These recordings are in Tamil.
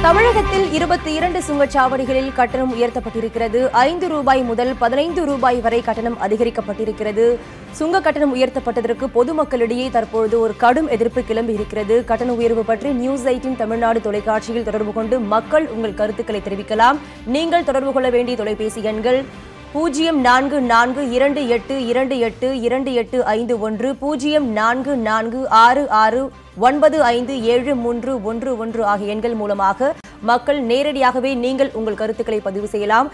தமிழகத்தில் 22 சுங்கச்சாவடிகளில் கட்டணம் உயர்த்தப்பட்டிருக்கிறது. 5 ரூபாய் முதல் 15 ரூபாய் வரை கட்டணம் அதிகரிக்கப்பட்டிருக்கிறது. சுங்க கட்டணம் உயர்த்தப்பட்டதற்கு பொதுமக்களிடையே தற்பொழுது ஒரு கடும் எதிர்ப்பு கிளம்பி இருக்கிறது. கட்டண உயர்வு பற்றி நியூஸ் 18 தமிழ்நாடு தொலைக்காட்சியில் தொடர்பு கொண்டு மக்கள் உங்கள் கருத்துக்களை தெரிவிக்கலாம். நீங்கள் தொடர்பு கொள்ள வேண்டிய தொலைபேசி எண்கள் 044282822851 044669573111 ஆகிய எண்கள் மூலமாக மக்கள் நேரடியாகவே நீங்கள் உங்கள் கருத்துக்களை பதிவு செய்யலாம்.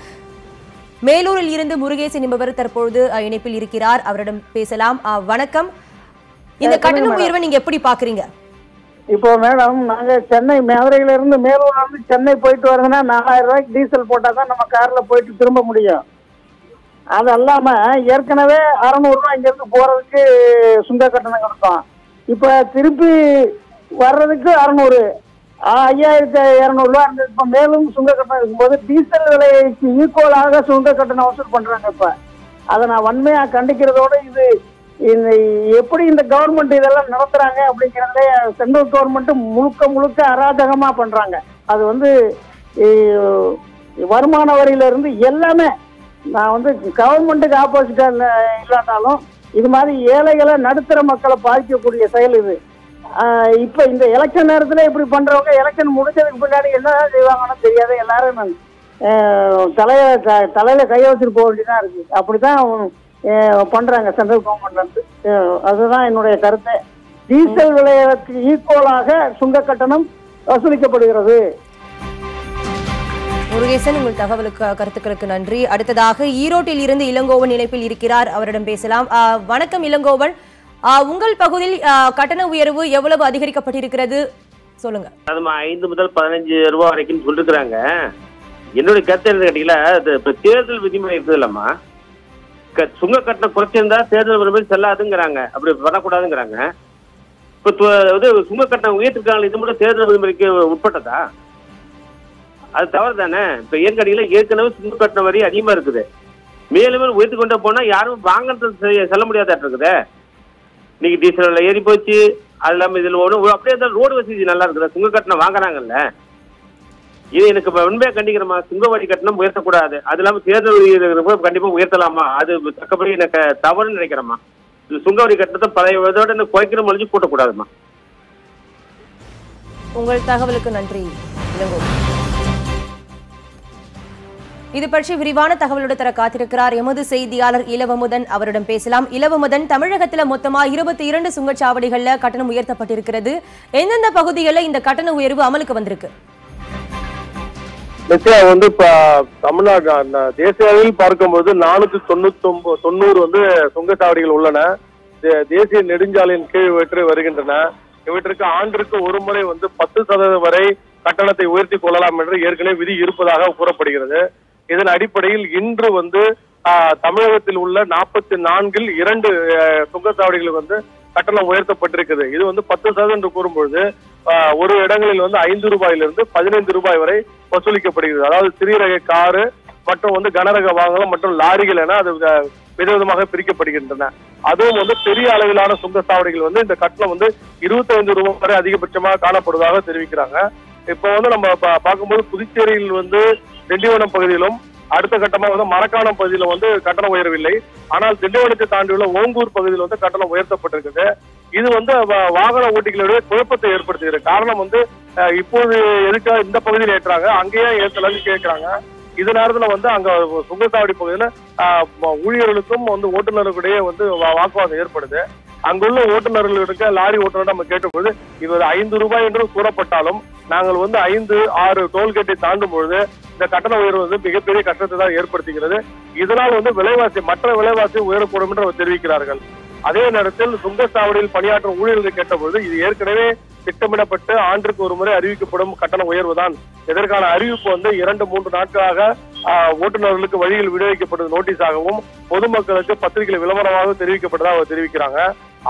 மேலூரில் இருந்து முருகேசன் என்பவர் தற்பொழுது இணைப்பில் இருக்கிறார். அவரிடம் பேசலாம். வணக்கம். இந்த கட்டண உயர்வை நீங்க எப்படி பாக்குறீங்க? இப்போ மேடம், நாங்க சென்னை மதுரையில இருந்து மேலூர்ல இருந்து சென்னை போயிட்டு வரதுன்னா 4000 ரூபாய்க்கு டீசல் போட்டா தான் நம்ம கார்ல போயிட்டு திரும்ப முடியும். அது இல்லாம ஏற்கனவே 600 ரூபாய் இங்க இருந்து போறதுக்கு சுங்க கட்டணம் கொடுத்தோம். இப்ப திருப்பி வர்றதுக்கு 600, 5200 ரூபாய் இருந்தது. இப்ப மேலும் சுங்க கட்டணம் இருக்கும்போது டீசல் விலைக்கு ஈக்குவலாக சுங்க கட்டணம் வசூல் பண்றாங்க. இப்ப அதை நான் வன்மையா கண்டிக்கிறதோட இது எப்படி இந்த கவர்மெண்ட் இதெல்லாம் நடத்துறாங்க அப்படிங்கிறதுல சென்ட்ரல் கவர்மெண்ட் முழுக்க அராஜகமா பண்றாங்க. அது வருமான வரியில இருந்து எல்லாமே நான் கவர்மெண்ட்டுக்கு ஆப்போசிட்டா இல்லாட்டாலும் இது மாதிரி ஏழைகளை நடுத்தர மக்களை பாதிக்கக்கூடிய செயல் இது. இப்ப இந்த எலெக்ஷன் நேரத்துல இப்படி பண்றவங்க எலெக்ஷன் முடிஞ்சதுக்கு பின்னாடி என்னதான் செய்வாங்கன்னு தெரியாது. எல்லாரும் தலையில கைய வச்சுட்டு போக வேண்டியதான் இருக்கு. அப்படித்தான் பண்றாங்க சென்ட்ரல் கவர்மெண்ட்ல இருந்து. அதுதான் என்னுடைய கருத்து. டீசல் விலைக்கு ஈக்குவலாக சுங்க கட்டணம் வசூலிக்கப்படுகிறது. முருகேசன், உங்கள் கருத்துக்களுக்கு நன்றி. அடுத்ததாக ஈரோட்டில் இருந்து இளங்கோவன் இணைப்பில் இருக்கிறார். அவரிடம் பேசலாம். வணக்கம் இளங்கோவன், உங்கள் பகுதியில் கட்டண உயர்வு எவ்வளவு அதிகரிக்கப்பட்டிருக்கிறது சொல்லுங்க. 5 முதல் 15 ரூபாய் வரைக்கும் சொல்லிருக்கிறாங்க. என்னுடைய கருத்து என்ன கேட்டீங்களா, இப்ப தேர்தல் விதிமுறை இருக்குது இல்லம்மா, சுங்க கட்டணம் குறைச்சிருந்தா தேர்தல் விதிமுறை செல்லாதுங்கிறாங்க. அப்படி பண்ணக்கூடாதுங்கிறாங்க. இப்ப சுங்க கட்டணம் உயர்த்திருக்காங்க, இது மட்டும் தேர்தல் விதிமுறைக்கு உட்பட்டதா? அது தவறு தானே. இப்ப ஏற்கனவே சுங்க கட்டண வரி அதிகமா இருக்குது. மேலும் உயர்த்தி கொண்டு போனா யாரும் வாங்கறது செல்ல முடியாத இருக்குது. இன்னைக்கு டீசல் ஏறி போச்சு. அது இல்லாம இதுல அப்படியே இருந்தாலும் ரோடு வசதி நல்லா இருக்குது. சுங்க கட்டணம் வாங்குறாங்கல்ல, இது எனக்கு உண்மையா கண்டிக்கிறமா. சுங்க வரி கட்டணம் உயர்த்தக்கூடாது. அது இல்லாம தேர்தல் கண்டிப்பா உயர்த்தலாமா, அது தக்கபடி எனக்கு தவறுன்னு நினைக்கிறேம்மா. சுங்க வரி கட்டணத்தை பழைய இதோட குறைக்கிற மொழிஞ்சு கூட்டக்கூடாதுமா. உங்கள் தகவலுக்கு நன்றி இளங்கோவன். இது பற்றி விரிவான தகவலோடு தர காத்திருக்கிறார் எமது செய்தியாளர் இளவமுதன். அவரிடம் பேசலாம். இளவமுதன், தமிழகத்தில் மொத்தமா 22 சுங்கச்சாவடிகள்ல கட்டணம் உயர்த்தப்பட்டிருக்கிறது. எந்தெந்த பகுதிகளில் இந்த கட்டண உயர்வு அமலுக்கு வந்திருக்கு? நிச்சயம் இப்ப தமிழ்நாடு தேசிய அளவில் பார்க்கும்போது 490 சுங்கச்சாவடிகள் உள்ளன. தேசிய நெடுஞ்சாலையின் கீழ் இவற்றை வருகின்றன. இவற்றுக்கு ஆண்டிற்கு ஒரு முறை 10% வரை கட்டணத்தை உயர்த்தி கொள்ளலாம் என்று ஏற்கனவே விதி இருப்பதாக கூறப்படுகிறது. இதன் அடிப்படையில் இன்று தமிழகத்தில் உள்ள 44 2 சுங்கச்சாவடிகளுக்கு கட்டணம் உயர்த்தப்பட்டிருக்குது. இது 10% என்று கூறும்பொழுது ஒரு இடங்களில் 5 ரூபாயிலிருந்து 15 ரூபாய் வரை வசூலிக்கப்படுகிறது. அதாவது சிறிய ரக காரு மற்றும் கனரக வாகனம் மற்றும் லாரிகள் என அது விதவிதமாக பிரிக்கப்படுகின்றன. அதுவும் பெரிய அளவிலான சுங்கச்சாவடிகள் இந்த கட்டணம் 25 ரூபாய் வரை அதிகபட்சமாக காணப்படுவதாக தெரிவிக்கிறாங்க. இப்போ நம்ம பார்க்கும்போது புதுச்சேரியில் திண்டிவனம் பகுதியிலும் அடுத்த கட்டமாக மரக்காணம் பகுதியில கட்டணம் உயரவில்லை. ஆனால் திண்டிவனத்தை தாண்டியுள்ள ஓங்கூர் பகுதியில் கட்டணம் உயர்த்தப்பட்டிருக்குது. இது வாகன ஓட்டிகளுடைய குழப்பத்தை ஏற்படுத்துகிறது. காரணம் இப்போது எதுக்காக இந்த பகுதியில் ஏற்றாங்க, அங்கேயே ஏற்றலன்னு கேட்கிறாங்க. இது நேரத்துல அங்க சுங்கச்சாவடி பகுதியில ஊழியர்களுக்கும் ஓட்டுநர்களுடைய வாக்குவாதம் ஏற்படுது. அங்குள்ள ஓட்டுநர்களுக்கு லாரி ஓட்டுநர் நம்ம கேட்டபோது இது 5 ரூபாய் என்று கூறப்பட்டாலும் நாங்கள் 5-6 டோல்கேட்டை தாண்டும் பொழுது இந்த கட்டண உயர்வு மிகப்பெரிய கட்டணத்தை தான் ஏற்படுத்துகிறது. இதனால் மற்ற விலைவாசி உயரக்கூடும் என்று தெரிவிக்கிறார்கள். அதே நேரத்தில் சுங்கச்சாவடியில் பணியாற்றும் ஊழியர்களை கேட்டபோது இது ஏற்கனவே திட்டமிடப்பட்டு ஆண்டிற்கு ஒரு முறை அறிவிக்கப்படும் கட்டண உயர்வுதான். இதற்கான அறிவிப்பு 2-3 நாட்களாக ஓட்டுநர்களுக்கு வழியில் விடுவிக்கப்பட்டது நோட்டீஸாகவும் பொதுமக்களுக்கு பத்திரிகை விளம்பரமாக தெரிவிக்கப்பட்டதாக தெரிவிக்கிறாங்க.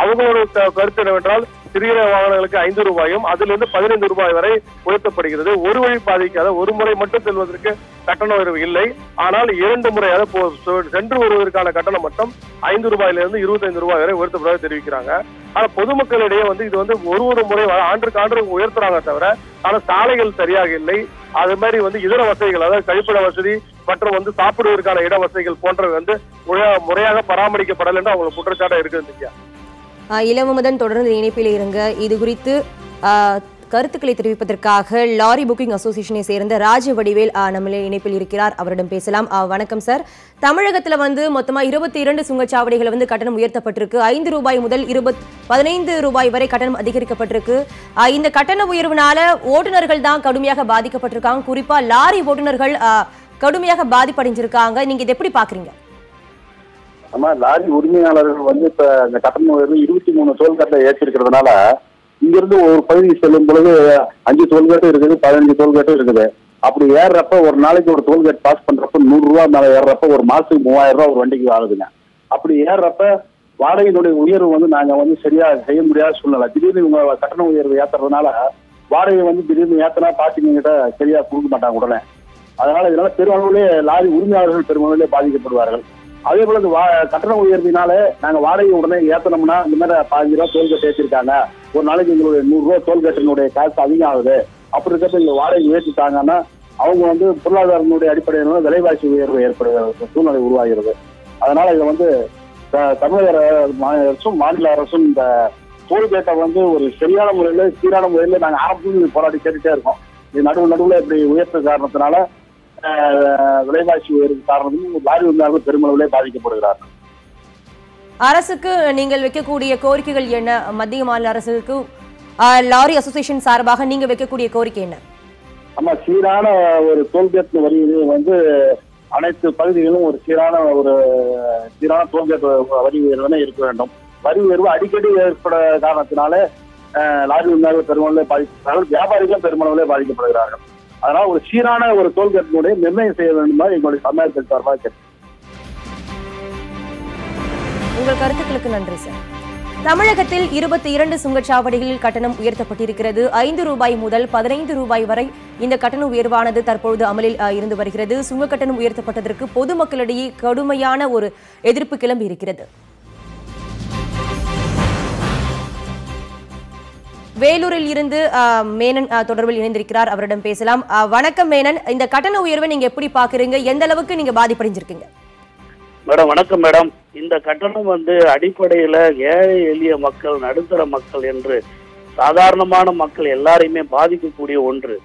அவங்களோட கருத்து என்னவென்றால் சிறிய வாகனங்களுக்கு 5 ரூபாயும் அதிலிருந்து 15 ரூபாய் வரை உயர்த்தப்படுகிறது. ஒரு வழி பாதைக்காக ஒரு முறை மட்டும் செல்வதற்கு கட்டண உயர்வு இல்லை. ஆனால் 2 முறை சென்று வருவதற்கான கட்டணம் மட்டும் 5 ரூபாயிலிருந்து 25 ரூபாய் வரை உயர்த்தப்படுவதாக தெரிவிக்கிறாங்க. ஆனா பொதுமக்களிடையே இது ஒரு முறை ஆண்டுக்கு ஆண்டு உயர்த்துறாங்க தவிர ஆனா சாலைகள் சரியாக இல்லை. அது மாதிரி இதர வசதிகள், அதாவது கழிப்பிட வசதி மற்றும் சாப்பிடுவதற்கான இட வசதிகள் போன்றவை முறையாக பராமரிக்கப்படலை என்று அவங்க குற்றச்சாட்டா இருக்குது. இளவமுதன் தொடர்ந்து இணைப்பில் இருங்க. இது குறித்து கருத்துக்களை தெரிவிப்பதற்காக லாரி புக்கிங் அசோசியேஷனை சேர்ந்த ராஜ வடிவேல் நம்மளே இணைப்பில் இருக்கிறார். அவரிடம் பேசலாம். வணக்கம் சார். தமிழகத்துல மொத்தமா 22 சுங்கச்சாவடிகள் கட்டணம் உயர்த்தப்பட்டிருக்கு. 5 ரூபாய் முதல் 15 ரூபாய் வரை கட்டணம் அதிகரிக்கப்பட்டிருக்கு. இந்த கட்டண உயர்வுனால ஓட்டுநர்கள் தான் கடுமையாக பாதிக்கப்பட்டிருக்காங்க. குறிப்பா லாரி ஓட்டுநர்கள் கடுமையாக பாதிப்படைஞ்சிருக்காங்க. நீங்க இதை எப்படி பாக்குறீங்க? ஆமா, லாரி உரிமையாளர்கள் இப்ப இந்த கட்டண உயர்வு 23 டோல்கேட்டை ஏற்றிருக்கிறதுனால இங்கிருந்து ஒரு பகுதி செல்லும் பொழுது 5 டோல்கேட்டும் இருக்குது, 15 டோல்கேட்டும் இருக்குது. அப்படி ஏறுறப்ப ஒரு நாளைக்கு ஒரு டோல்கேட் பாஸ் பண்றப்ப 100 ரூபாய் மேல ஏறுறப்ப ஒரு மாசத்துக்கு 3000 ரூபாய் ஒரு வண்டிக்கு ஆகுதுங்க. அப்படி ஏறுறப்ப வாடகையினுடைய உயர்வு நாங்க சரியா செய்ய முடியாத சூழ்நிலை. திடீர்னு இவங்க கட்டண உயர்வு ஏத்துறதுனால வாடகை திடீர்னு ஏத்தனா பாத்தீங்க கிட்ட சரியா கொடுக்க மாட்டாங்க உடனே. இதனால பெருமளவுலே லாரி உரிமையாளர்கள் பெருமளவுலே பாதிக்கப்படுவார்கள். அதே போல கட்டண உயர்வினால நாங்க வாடகை உடனே ஏத்தனோம்னா இந்த மாதிரி 15 ரூபாய் டோல்கேட் ஏற்றிருக்காங்க, ஒரு நாளைக்கு எங்களுடைய 100 ரூபாய் டோல்கேட்டினுடைய காசு அதிகம் ஆகுது. அப்படி இருக்கப்ப இங்க வாடகை உயர்த்திட்டாங்கன்னா அவங்க பொருளாதாரத்தினுடைய அடிப்படையில விலைவாசி உயர்வு ஏற்படுகிற சூழ்நிலை உருவாகிறது. அதனால இதை தமிழக அரசும் மாநில அரசும் இந்த டோல்கேட்டை ஒரு சரியான முறையில சீரான முறையில நாங்க ஆரம்பத்தில் போராடி கேட்டுட்டே இருக்கோம். இது நடுவுல இப்படி உயர்த்த காரணத்தினால விலைவாசி உயர்வு காரணமும் லாரி உரிமையாளர்கள் பெருமளவிலே பாதிக்கப்படுகிறார்கள். அரசுக்கு நீங்கள் வைக்கக்கூடிய கோரிக்கைகள் என்ன? மத்திய மாநில அரசுக்கு லாரி அசோசியேஷன் சார்பாக நீங்க வைக்கக்கூடிய கோரிக்கை என்ன? ஆமா, சீரான ஒரு டோல்கேட் வரி அனைத்து பகுதிகளிலும் ஒரு சீரான டோல்கேட் வரி உயர்வு இருக்க வேண்டும். வரி உயர்வு அடிக்கடி ஏற்பட காரணத்தினால லாரி உரிமையாளர்கள் பெருமளவிலே பாதிக்கப்படுகிறார்கள், வியாபாரிகளும் பெருமளவிலே பாதிக்கப்படுகிறார்கள். அதனால ஒரு சீரான ஒரு டோல்கேட்டினுடைய நிர்ணயம் செய்ய வேண்டும் எங்களுடைய தமிழகத்தின் சார்பாக கேட்கிறேன். உங்கள் கருத்துக்களுக்கு நன்றி சார். தமிழகத்தில் 22 சுங்கச்சாவடிகளில் கட்டணம் உயர்த்தப்பட்டிருக்கிறது. 5 ரூபாய் முதல் 15 ரூபாய் வரை இந்த கட்டண உயர்வானது தற்பொழுது அமலில் இருந்து வருகிறது. சுங்க கட்டணம் உயர்த்தப்பட்டதற்கு பொதுமக்களிடையே கடுமையான ஒரு எதிர்ப்பு கிளம்பி இருக்கிறது. வேலூரில் இருந்து மேனன் தொடர்பில் இணைந்திருக்கிறார். அவரிடம் பேசலாம். வணக்கம் மேனன், இந்த கட்டண உயர்வை நீங்க எப்படி பாக்குறீங்க? எந்த அளவுக்கு நீங்க பாதிப்படைஞ்சிருக்கீங்க? மேடம் வணக்கம் மேடம். இந்த கட்டணம் அடிப்படையில ஏழை எளிய மக்கள், நடுத்தர மக்கள் என்று சாதாரணமான மக்கள் எல்லாரையுமே பாதிக்கக்கூடிய ஒன்று.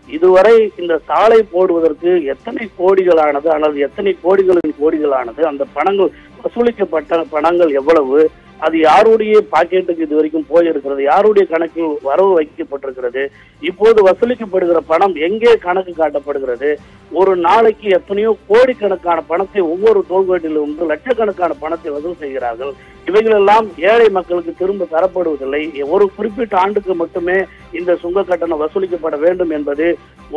இதுவரை இந்த சாலை போடுவதற்கு எத்தனை கோடிகளானது, அல்லது எத்தனை கோடிகளானது, அந்த பணங்கள் வசூலிக்கப்பட்ட பணங்கள் எவ்வளவு, அது யாருடைய பாக்கெட்டுக்கு இது வரைக்கும் போயிருக்கிறது, யாருடைய கணக்கில் வரவு வைக்கப்பட்டிருக்கிறது, இப்போது வசூலிக்கப்படுகிற பணம் எங்கே கணக்கு காட்டப்படுகிறது, ஒரு நாளைக்கு எத்தனையோ கோடிக்கணக்கான பணத்தை ஒவ்வொரு டோல்கேட்டிலும் லட்சக்கணக்கான பணத்தை வசூல் செய்கிறார்கள். இவைகளெல்லாம் ஏழை மக்களுக்கு திரும்ப தரப்படுவதில்லை. ஒரு குறிப்பிட்ட ஆண்டுக்கு மட்டுமே இந்த சுங்க கட்டணம் வசூலிக்கப்பட வேண்டும் என்பது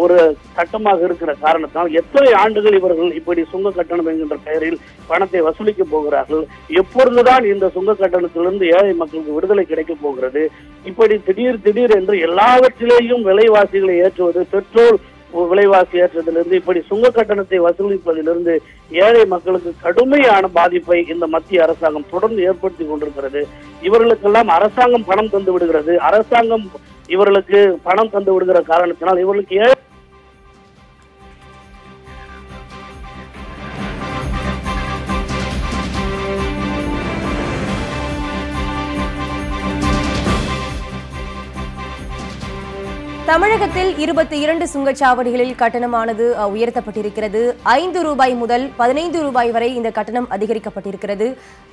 ஒரு சட்டமாக இருக்கிற காரணத்தால் எத்தனை ஆண்டுகள் இவர்கள் இப்படி சுங்க கட்டணம் என்கின்ற பெயரில் பணத்தை வசூலிக்க போகிறார்கள்? எப்பொழுதுதான் இந்த சுங்க கட்டணத்திலிருந்து ஏழை மக்களுக்கு விடுதலை கிடைக்கப் போகிறது? இப்படி திடீர் என்று எல்லாவற்றிலேயும் விலைவாசிகளை ஏற்றுவது, பெட்ரோல் விலைவாசி ஏற்றத்திலிருந்து இப்படி சுங்க கட்டணத்தை வசூலிப்பதிலிருந்து ஏழை மக்களுக்கு கடுமையான பாதிப்பை இந்த மத்திய அரசாங்கம் தொடர்ந்து ஏற்படுத்தி கொண்டிருக்கிறது. இவர்களுக்கெல்லாம் அரசாங்கம் பணம் தந்து விடுகிறது. அரசாங்கம் இவர்களுக்கு பணம் தந்து விடுகிற காரணத்தினால் இவர்களுக்கு தமிழகத்தில் 22 சுங்கச்சாவடிகளில் கட்டணமானது உயர்த்தப்பட்டிருக்கிறது. 5 ரூபாய் முதல் 15 ரூபாய் வரை இந்த கட்டணம் அதிகரிக்கப்பட்டிருக்கிறது.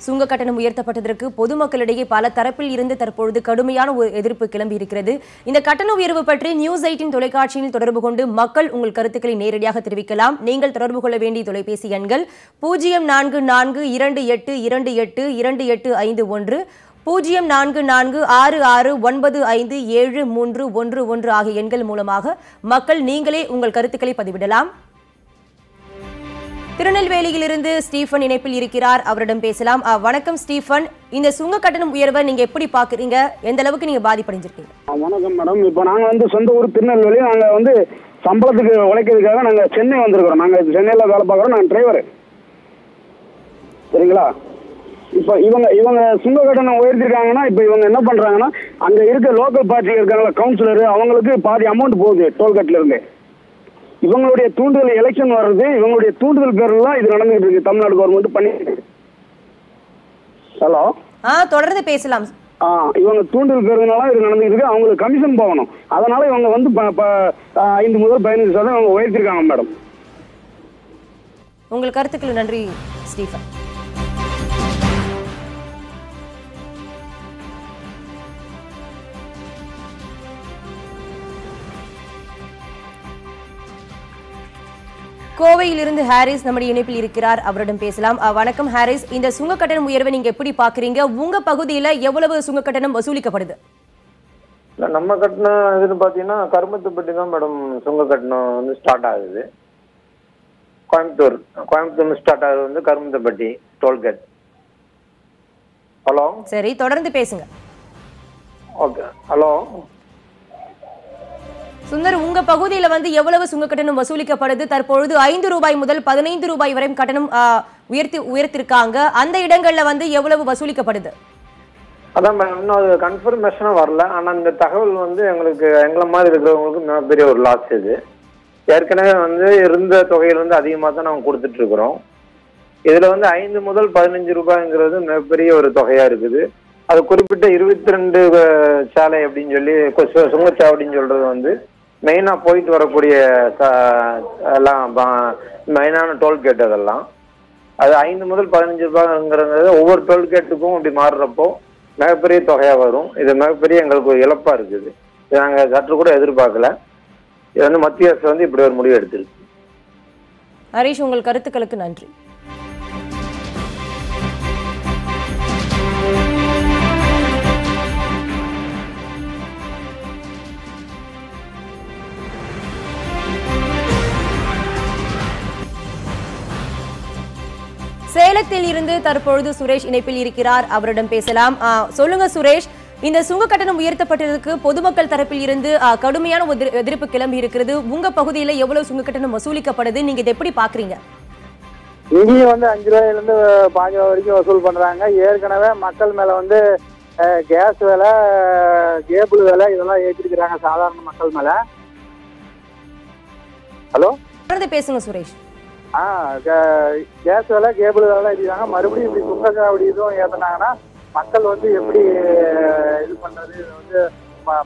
சுங்க கட்டணம் உயர்த்தப்பட்டதற்கு பொதுமக்களிடையே பல தரப்பில் இருந்து தற்பொழுது கடுமையான ஒரு எதிர்ப்பு கிளம்பி இருக்கிறது. இந்த கட்டண உயர்வு பற்றி நியூஸ் 18 தொலைக்காட்சியில் தொடர்பு கொண்டு மக்கள் உங்கள் கருத்துக்களை நேரடியாக தெரிவிக்கலாம். நீங்கள் தொடர்பு கொள்ள வேண்டிய தொலைபேசி எண்கள் 044282822851, 0446695711 ஆகிய எண்கள் மூலமாக மக்கள் நீங்களே உங்கள் கருத்துக்களை பதிவிடலாம். திருநெல்வேலியிலிருந்து ஸ்டீஃபன் இணைப்பில் இருக்கிறார், அவரிடம் பேசலாம். வணக்கம் ஸ்டீஃபன், இந்த சுங்க கட்டணம் உயர்வை நீங்க எப்படி பாக்குறீங்க? எந்த அளவுக்கு நீங்க பாதிப்படைஞ்சிருக்கீங்க? வணக்கம் மேடம். இப்போ நாங்க சொந்த ஊர் திருநெல்வேலி. நாங்க சம்பளத்துக்கு உழைக்கிறதுக்காக நாங்க சென்னை வந்திருக்கிறோம். நாங்க சென்னையில வேலை பார்க்குறோம். நாங்க டிரைவர். சரிங்களா? இப்போ இவங்க சுங்க கட்டணம் உயர்த்திருக்காங்கன்னா இப்போ இவங்க என்ன பண்றாங்கன்னா அங்க இருக்க லோக்கல் பார்ட்டி இருக்காங்களா கவுன்சிலர், அவங்களுக்கு பாதி அமௌண்ட் போகுது டோல்கேட்ல இருந்து. இவங்களுடைய தூண்டுதல் எலெக்ஷன் வர்றது, இவங்களுடைய தூண்டுதல் பேர்லாம் இது நடந்துகிட்டு இருக்கு. தமிழ்நாடு கவர்மெண்ட் பண்ணிட்டு. ஹலோ, தொடர்ந்து பேசலாம். இவங்க தூண்டுதல் பேருனால இது நடந்துகிட்டு இருக்கு. அவங்களுக்கு கமிஷன் போகணும். அதனால இவங்க 5 முதல் 15% அவங்க உயர்த்திருக்காங்க மேடம். உங்கள் கருத்துக்கள் நன்றி ஸ்டீஃபன். கோவையிலிருந்து ஹாரிஸ் நம்முடைய இணைப்பில் இருக்கிறார், அவரிடம் பேசலாம். வணக்கம் ஹாரிஸ், இந்த சுங்க கட்டணம் உயர்வை நீங்க எப்படி பாக்குறீங்க? உங்க பகுதியில எவ்வளவு சுங்க கட்டணம் வசூலிக்கப்படுது? நம்ம கட்டணம் இதுன்னு பாத்தீங்கன்னா கருமத்துப்பட்டி தான் மேடம் சுங்க கட்டணம் வந்து ஸ்டார்ட் ஆகுது. கோயம்புத்தூர் ஸ்டார்ட் ஆகுது கருமத்துப்பட்டி டோல்கேட். ஹலோ, சரி, தொடர்ந்து பேசுங்க. ஓகே. ஹலோ சுந்தர், உங்க பகுதியில எவ்வளவு சுங்க கட்டணம் வசூலிக்கப்படுது? தற்பொழுது 5 ரூபாய் முதல் 15 ரூபாய் வரை கட்டணம் உயர்த்திருக்காங்க. அந்த இடங்கள்ல எவ்வளவு வசூலிக்கப்படுது? அதான் மேடம், இன்னும் அது கன்ஃபர்மேஷனா வரல. ஆனா இந்த தகவல் எங்களை மாதிரி இருக்கிறவங்களுக்கு மிகப்பெரிய ஒரு லாஸ். இது ஏற்கனவே இருந்த தொகையிலிருந்து அதிகமாக தான் நாங்கள் கொடுத்துட்டு இருக்கிறோம். இதுல 5 முதல் 15 ரூபாய்ங்கிறது மிகப்பெரிய ஒரு தொகையா இருக்குது. அது குறிப்பிட்ட 22 சாலை அப்படின்னு சொல்லி சுங்கச்சாவடின்னு சொல்றது மெயினா போயிட்டு வரக்கூடிய எல்லாம் மெயினான டோல்கேட். அதெல்லாம் அது 5 முதல் 15 ரூபாய்ங்கிறது ஒவ்வொரு டோல்கேட்டுக்கும் அப்படி மாறுறப்போ மிகப்பெரிய தொகையா வரும். இது மிகப்பெரிய எங்களுக்கு ஒரு இழப்பா இருக்குது. இது நாங்கள் சற்று கூட எதிர்பார்க்கல. இது மத்திய அரசு இப்படி ஒரு முடிவு எடுத்திருக்கு. ஹரீஷ், உங்கள் கருத்துக்களுக்கு நன்றி. சேலத்தில் இருந்து தற்பொழுது சுரேஷ் இணைப்பில் இருக்கிறார், அவரிடம் பேசலாம். சொல்லுங்க சுரேஷ், இந்த சுங்க கட்டணம் உயர்த்தப்பட்டதற்கு பொதுமக்கள் தரப்பில் இருந்து கடுமையான எதிர்ப்பு கிளம்பி இருக்கிறது. உங்க பகுதியில எவ்வளவு சுங்க கட்டணம் வசூலிக்கப்படுது? நீங்க இதை எப்படி பாக்குறீங்க? இங்கேயும் 5 ரூபாயில இருந்து 5 ரூபாய் வரைக்கும் வசூல் பண்றாங்க. ஏற்கனவே மக்கள் மேல கேஸ் விலை, கேபிள் விலை இதெல்லாம் ஏற்றிருக்கிறாங்க சாதாரண மக்கள் மேல. ஹலோ, தொடர்ந்து பேசுங்க சுரேஷ். கேஸ் விலை, கேபிள் விலை ஏற்றிருக்காங்க. மறுபடியும் இப்படி சுங்கச்சாவடி இதுவும் ஏற்றினாங்கன்னா மக்கள் எப்படி இது பண்றது? இது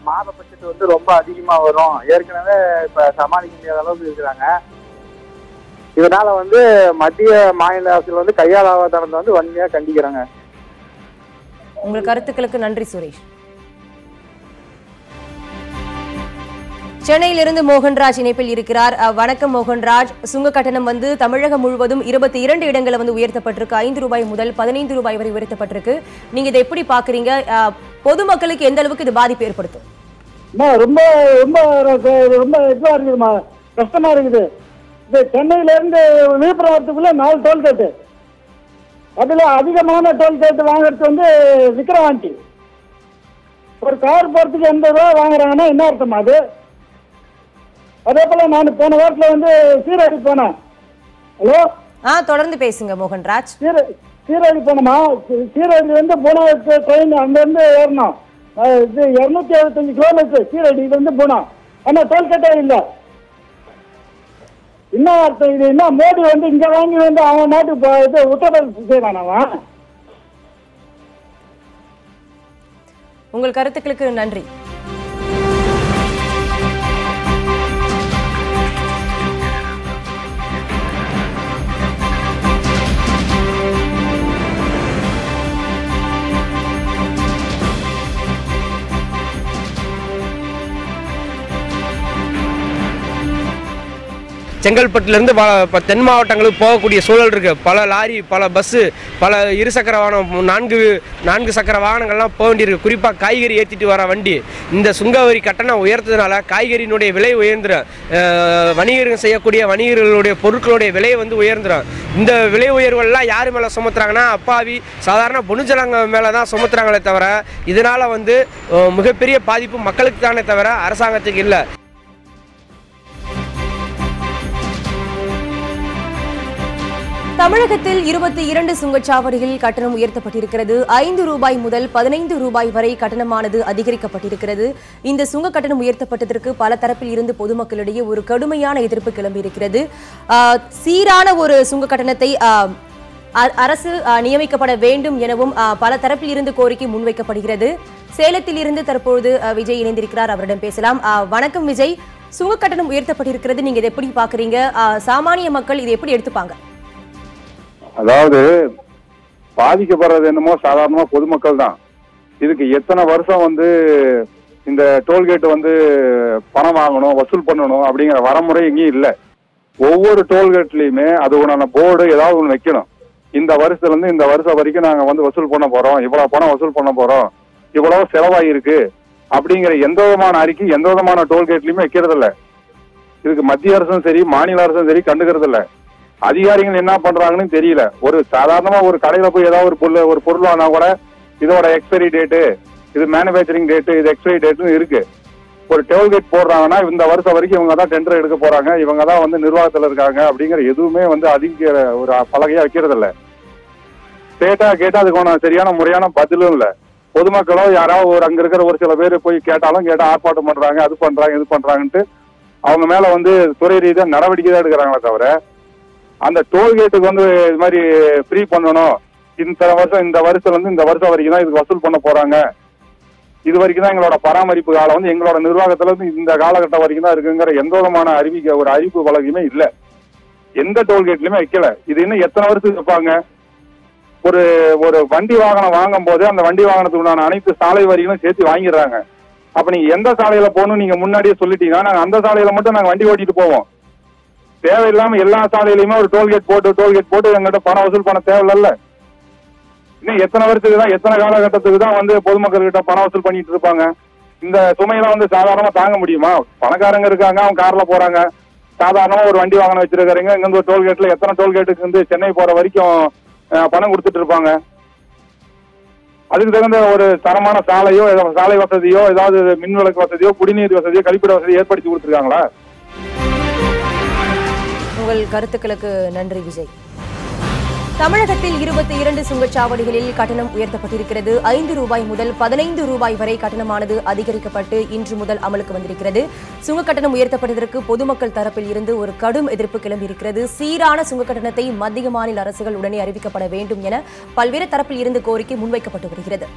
மாத பட்ஜெட் ரொம்ப அதிகமா வரும். ஏற்கனவே இப்ப சமாளிக்க முடியாத அளவுக்கு இருக்கிறாங்க. இதனால மத்திய மாநில அரசு கையாளாதனத்தை வன்மையா கண்டிக்கிறாங்க. உங்கள் கருத்துக்களுக்கு நன்றி சுரேஷ். சென்னையிலிருந்து மோகன்ராஜ் இணைப்பில் இருக்கிறார். வணக்கம் மோகன்ராஜ், சுங்க கட்டணம் தமிழகம் முழுவதும் 22 இடங்களை உயர்த்தப்பட்டிருக்கு. 5 ரூபாய் முதல் 15 ரூபாய் வரை உயர்த்தப்பட்டிருக்கு. நீங்க இதை எப்படி பாக்குறீங்க? பொதுமக்களுக்கு எந்த அளவுக்கு இது பாதிப்பு ஏற்படுத்தும்? ரொம்ப ரொம்ப ரொம்ப இதுவா இருக்குதுமா, கஷ்டமா இருக்குது. இது சென்னையில இருந்து விழுப்புரம் வரத்துக்குள்ள 4 டோல்கேட்டு. அதுல அதிகமான டோல்கேட் வாங்குறது விக்கிரவாண்டி. ஒரு கார் போறதுக்கு 80 ரூபா வாங்குறாங்கன்னா என்ன அர்த்தம் அது? அதே போல நான் போன வாரத்துல சீரடி போனேன். ஹலோ, தொடர்ந்து பேசுங்க மோகன்ராஜ். சீரடி போனோமா? சீரடி போன ட்ரெயின் அங்க இருந்து ஏறணும். 275 கிலோமீட்டர் சீரடி போனோம். ஆனா டோல்கேட்டே இல்லை. என்ன அர்த்தம் இது? என்ன மோடி இங்க வாங்கி அவன் நாட்டுக்கு உத்தரப்பிரதேசம் செய்வான் அவன். உங்கள் கருத்துக்களுக்கு நன்றி. செங்கல்பட்டுலேருந்து தென் மாவட்டங்களுக்கு போகக்கூடிய சூழல் இருக்குது. பல லாரி, பல பஸ்ஸு, பல இருசக்கர வாகனம், நான்கு சக்கர வாகனங்கள்லாம் போக வேண்டியிருக்கு. குறிப்பாக காய்கறி ஏற்றிட்டு வர வண்டி இந்த சுங்கவரி கட்டணம் உயர்த்ததுனால காய்கறியினுடைய விலை உயர்ந்துடும். வணிகர்கள் செய்யக்கூடிய வணிகர்களுடைய பொருட்களுடைய விலை வந்து உயர்ந்துடும். இந்த விலை உயர்வுகள்லாம் யார் மேலே சுமத்துறாங்கன்னா அப்பாவி சாதாரண பொதுஜனங்க மேலே தான் சுமத்துறாங்களே தவிர இதனால் வந்து மிகப்பெரிய பாதிப்பு மக்களுக்கு தானே தவிர அரசாங்கத்துக்கு இல்லை. தமிழகத்தில் 22 சுங்கச்சாவடிகளில் கட்டணம் உயர்த்தப்பட்டிருக்கிறது. 5 ரூபாய் முதல் 15 ரூபாய் வரை கட்டணமானது அதிகரிக்கப்பட்டிருக்கிறது. இந்த சுங்க கட்டணம் உயர்த்தப்பட்டதற்கு பல தரப்பில் இருந்து பொதுமக்களிடையே ஒரு கடுமையான எதிர்ப்பு கிளம்பியிருக்கிறது. சீரான ஒரு சுங்க கட்டணத்தை அரசு நியமிக்கப்பட வேண்டும் எனவும் பல தரப்பில் இருந்து கோரிக்கை முன்வைக்கப்படுகிறது. சேலத்தில் இருந்து தற்பொழுது விஜய் இணைந்திருக்கிறார், அவரிடம் பேசலாம். வணக்கம் விஜய், சுங்க கட்டணம் உயர்த்தப்பட்டிருக்கிறது, நீங்க இதை எப்படி பாக்குறீங்க? சாமானிய மக்கள் இதை எப்படி எடுத்துப்பாங்க? அதாவது பாதிக்கப்படுறது என்னமோ சாதாரணமா பொதுமக்கள் தான். இதுக்கு எத்தனை வருஷம் வந்து இந்த டோல்கேட் வந்து பணம் வாங்கணும், வசூல் பண்ணணும் அப்படிங்கிற வரமுறை எங்கேயும் இல்லை. ஒவ்வொரு டோல்கேட்லயுமே அது உண்டான போர்டு ஏதாவது ஒன்று வைக்கணும். இந்த வருஷத்துல இருந்து இந்த வருஷம் வரைக்கும் நாங்க வந்து வசூல் பண்ண போறோம், இவ்வளவு பணம் வசூல் பண்ண போறோம், இவ்வளவு செலவாயிருக்கு அப்படிங்கிற எந்த விதமான அறிக்கை எந்த விதமான டோல்கேட்லயுமே வைக்கிறது இல்லை. இதுக்கு மத்திய அரசும் சரி மாநில அரசும் சரி கண்டுக்கிறது இல்லை. அதிகாரிகள் என்ன பண்றாங்கன்னு தெரியல. ஒரு சாதாரணமா ஒரு கடையில போய் ஏதாவது ஒரு பொருள் வாங்கினா கூட இதோட எக்ஸ்பைரி டேட்டு, இது மேனுபேக்சரிங் டேட்டு, இது எக்ஸ்பைரி டேட்டுன்னு இருக்கு. ஒரு டோல்கேட் போடுறாங்கன்னா இந்த வருஷம் வரைக்கும் இவங்க தான் டெண்டர் எடுக்க போறாங்க, இவங்க தான் வந்து நிர்வாகத்தில் இருக்காங்க அப்படிங்கிற எதுவுமே வந்து அதிக ஒரு பலகையா வைக்கிறது இல்லை. கேட்டா அதுக்கான சரியான முறையான பதிலும் இல்லை. பொதுமக்களோ யாராவது அங்க இருக்கிற ஒரு சில பேர் போய் கேட்டா ஆர்ப்பாட்டம் பண்றாங்க, அது பண்றாங்க இது பண்றாங்கன்ட்டு அவங்க மேல வந்து துறை ரீதியா நடவடிக்கை தான் எடுக்கிறாங்களே தவிர அந்த டோல்கேட்டுக்கு வந்து இது மாதிரி ஃப்ரீ பண்ணணும், இந்த வருஷத்துல இருந்து இந்த வருஷம் வரைக்கும் தான் இதுக்கு வசூல் பண்ண போறாங்க, இது வரைக்கும் தான் எங்களோட பராமரிப்பு காலம் வந்து எங்களோட நிர்வாகத்துல இருந்து இந்த காலகட்டம் வரைக்கும் தான் இருக்குங்கிற எந்த விதமான ஒரு அறிவிப்பு பலகையுமே இல்லை. எந்த டோல்கேட்லயுமே வைக்கல. இது இன்னும் எத்தனை வருஷத்துக்கு வைப்பாங்க? ஒரு வண்டி வாகனம் வாங்கும் போது அந்த வண்டி வாகனத்துக்கு உண்டான அனைத்து சாலை வரிகளும் சேர்த்து வாங்கிடுறாங்க. அப்ப நீங்க எந்த சாலையில போகணும் நீங்க முன்னாடியே சொல்லிட்டீங்கன்னா நாங்க அந்த சாலையில மட்டும் நாங்க வண்டி ஓட்டிட்டு போவோம். தேவையில்லாம எல்லா சாலையிலுமே ஒரு டோல்கேட் போட்டு எங்கிட்ட பணம் வசூல் பண்ண தேவையில்ல. இன்னும் எத்தனை வருஷத்துக்கு தான், எத்தனை காலகட்டத்துக்கு தான் வந்து பொதுமக்கள் கிட்ட பணம் வசூல் பண்ணிட்டு இருப்பாங்க? இந்த சுமையெல்லாம் வந்து சாதாரணமா தாங்க முடியுமா? பணக்காரங்க இருக்காங்க, அவங்க கார்ல போறாங்க, சாதாரணமா ஒரு வண்டி வாகனம் வச்சிருக்காருங்க, இங்க ஒரு டோல்கேட்ல எத்தனை டோல்கேட்டுக்கு வந்து சென்னை போற வரைக்கும் பணம் கொடுத்துட்டு இருப்பாங்க. அதுக்கு தகுந்த ஒரு தரமான சாலையோ சாலை வசதியோ ஏதாவது மின் விளக்கு வசதியோ குடிநீர் வசதியோ கழிப்பிட வசதியோ ஏற்படுத்தி கொடுத்துருக்காங்களா? உங்கள் கருத்துக்களுக்கு நன்றி விஜய். தமிழகத்தில் 22 சுங்கச்சாவடிகளில் கட்டணம் உயர்த்தப்பட்டிருக்கிறது. 5 ரூபாய் முதல் 15 ரூபாய் வரை கட்டணமானது அதிகரிக்கப்பட்டு இன்று முதல் அமலுக்கு வந்திருக்கிறது. சுங்க கட்டணம் உயர்த்தப்பட்டதற்கு பொதுமக்கள் தரப்பில் இருந்து ஒரு கடும் எதிர்ப்பு கிளம்பியிருக்கிறது. சீரான சுங்க கட்டணத்தை மத்திய மாநில அரசுகள் உடனே அறிவிக்கப்பட வேண்டும் என பல்வேறு தரப்பில் இருந்து கோரிக்கை முன்வைக்கப்பட்டு வருகிறது.